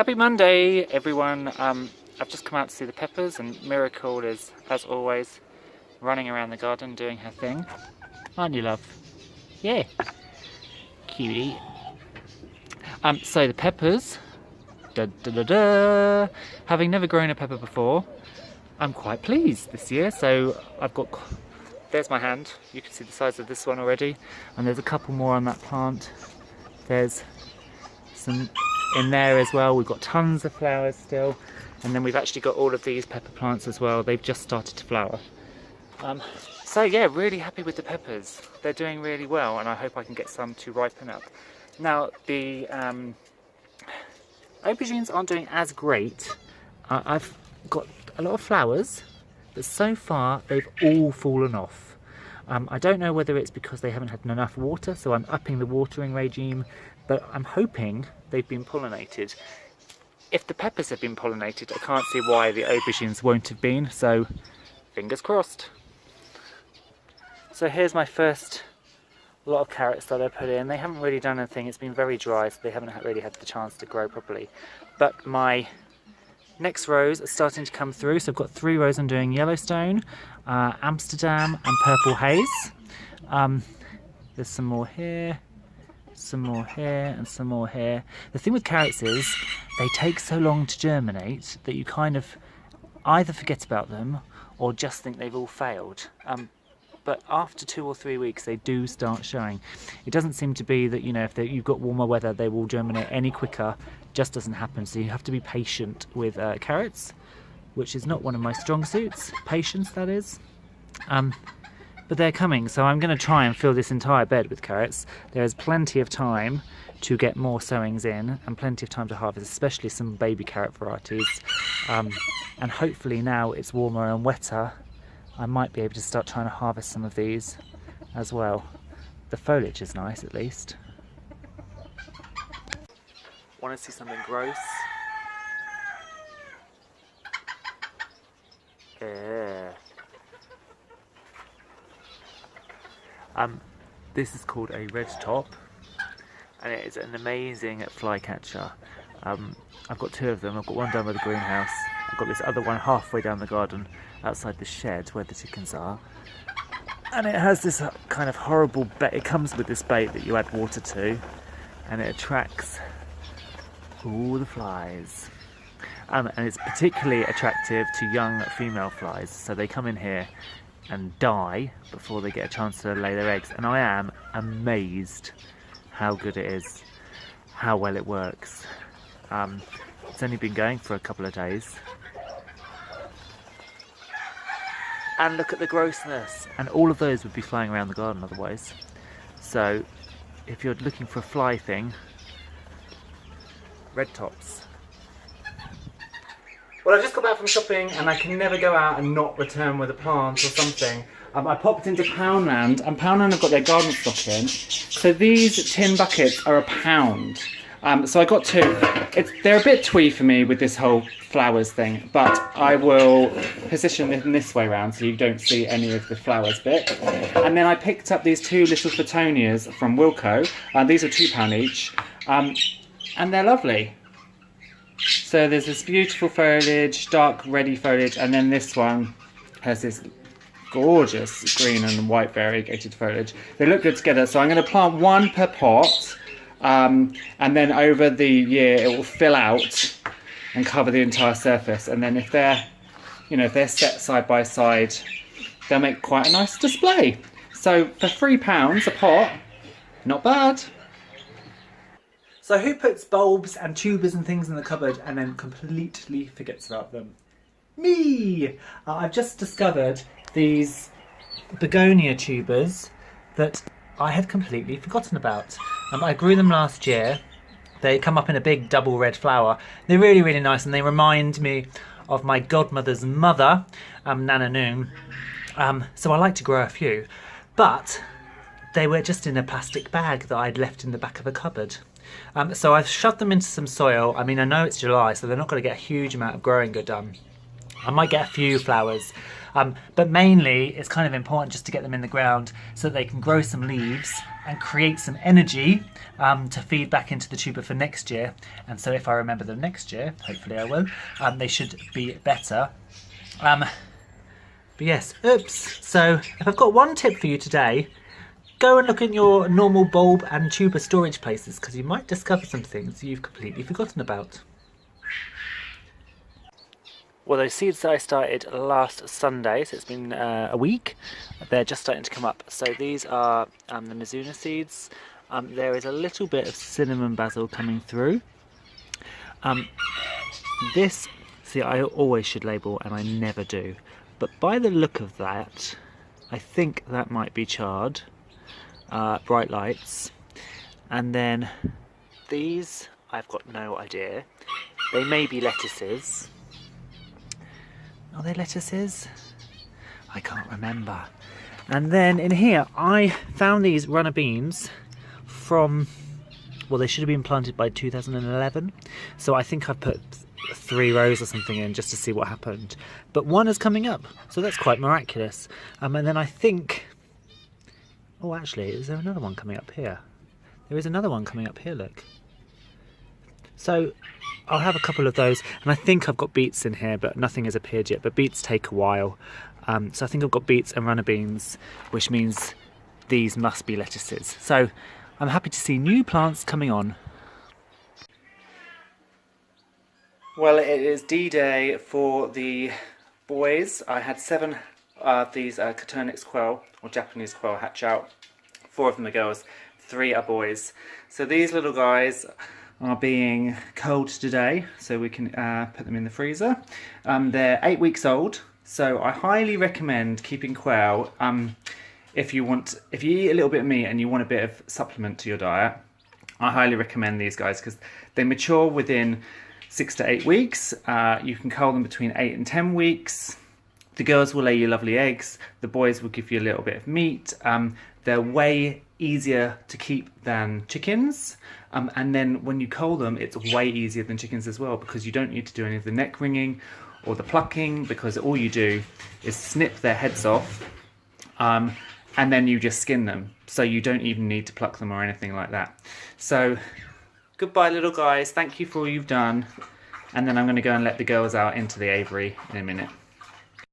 Happy Monday, everyone. I've just come out to see the peppers, and Miracle is, as always, running around the garden doing her thing. Aren't you, love? Yeah. Cutie. So the peppers, having never grown a pepper before, I'm quite pleased this year. So I've got, there's my hand. You can see the size of this one already, and there's a couple more on that plant. There's some in there as well. We've got tons of flowers still, and then we've actually got all of these pepper plants as well. They've just started to flower. So yeah, really happy with the peppers. They're doing really well, and I hope I can get some to ripen up. Now the aubergines aren't doing as great. I've got a lot of flowers, but so far they've all fallen off. I don't know whether it's because they haven't had enough water, so I'm upping the watering regime, but I'm hoping they've been pollinated. If the peppers have been pollinated, I can't see why the aubergines won't have been, so fingers crossed. So here's my first lot of carrots that I put in. They haven't really done anything. It's been very dry, so they haven't really had the chance to grow properly. But my next rows are starting to come through. So I've got 3 rows I'm doing Yellowstone, Amsterdam and Purple Haze. There's some more here, some more here, and some more here. The thing with carrots is they take so long to germinate that you kind of either forget about them or just think they've all failed. But after 2 or 3 weeks they do start showing. It doesn't seem to be that, you know, if you've got warmer weather they will germinate any quicker. Just doesn't happen. So you have to be patient with carrots, which is not one of my strong suits. Patience, that is. But they're coming, so I'm going to try and fill this entire bed with carrots. There's plenty of time to get more sowings in and plenty of time to harvest, especially some baby carrot varieties. And hopefully now it's warmer and wetter, I might be able to start trying to harvest some of these as well. The foliage is nice, at least. Want to see something gross? This is called a red top, and it is an amazing flycatcher. I've got 2 of them. I've got one down by the greenhouse. I've got this other one halfway down the garden outside the shed where the chickens are. And it has this kind of horrible bait. It comes with this bait that you add water to, and it attracts all the flies. And it's particularly attractive to young female flies, so they come in here and die before they get a chance to lay their eggs. And I am amazed how good it is, how well it works. It's only been going for a couple of days. And look at the grossness. And all of those would be flying around the garden otherwise. So if you're looking for a fly thing, red tops. Well, I just got back from shopping and I can never go out and not return with a plant or something. I popped into Poundland, and Poundland have got their garden stock in. So these tin buckets are £1. So I got 2. They're a bit twee for me with this whole flowers thing, but I will position them this way round so you don't see any of the flowers bit. And then I picked up these 2 little Suetonius from Wilko. These are £2 each, and they're lovely. So there's this beautiful foliage, dark reddy foliage, and then this one has this gorgeous green and white variegated foliage. They look good together, so I'm going to plant 1 per pot, and then over the year it will fill out and cover the entire surface. And then if they're set side by side, they'll make quite a nice display. So for £3 a pot, not bad. So who puts bulbs and tubers and things in the cupboard and then completely forgets about them? Me! I've just discovered these Begonia tubers that I had completely forgotten about. I grew them last year. They come up in a big double red flower. They're really, really nice, and they remind me of my godmother's mother, Nana Noon. So I like to grow a few, but they were just in a plastic bag that I'd left in the back of a cupboard. So I've shoved them into some soil. I mean, I know it's July, so they're not going to get a huge amount of growing good done. I might get a few flowers, but mainly it's kind of important just to get them in the ground so that they can grow some leaves and create some energy to feed back into the tuber for next year. And so if I remember them next year, hopefully I will, they should be better. But yes, oops. So if I've got one tip for you today, go and look in your normal bulb and tuber storage places, because you might discover some things you've completely forgotten about. Well, those seeds that I started last Sunday, so it's been a week, they're just starting to come up. So these are the Mizuna seeds. There is a little bit of cinnamon basil coming through. This, see, I always should label and I never do, but by the look of that, I think that might be chard. Bright lights. And then these, I've got no idea. They may be lettuces. Are they lettuces? I can't remember. And then in here I found these runner beans from, well, they should have been planted by 2011, so I think I put 3 rows or something in just to see what happened, but one is coming up, so that's quite miraculous. And then I think, oh, actually, is there another one coming up here? There is another one coming up here, look. So I'll have a couple of those, and I think I've got beets in here, but nothing has appeared yet, but beets take a while. So I think I've got beets and runner beans, which means these must be lettuces. So I'm happy to see new plants coming on. Well, it is D-Day for the boys. I had 7 of these Suetonius quail, or Japanese quail, hatch out. 4 of them are girls, 3 are boys. So these little guys are being culled today, so we can put them in the freezer. They're 8 weeks old, so I highly recommend keeping quail. If you eat a little bit of meat and you want a bit of supplement to your diet, I highly recommend these guys because they mature within 6 to 8 weeks. You can cull them between 8 and 10 weeks. The girls will lay you lovely eggs. The boys will give you a little bit of meat. They're way easier to keep than chickens. And then when you cull them, it's way easier than chickens as well, because you don't need to do any of the neck wringing or the plucking, because all you do is snip their heads off and then you just skin them. So you don't even need to pluck them or anything like that. So goodbye, little guys. Thank you for all you've done. And then I'm going to go and let the girls out into the aviary in a minute.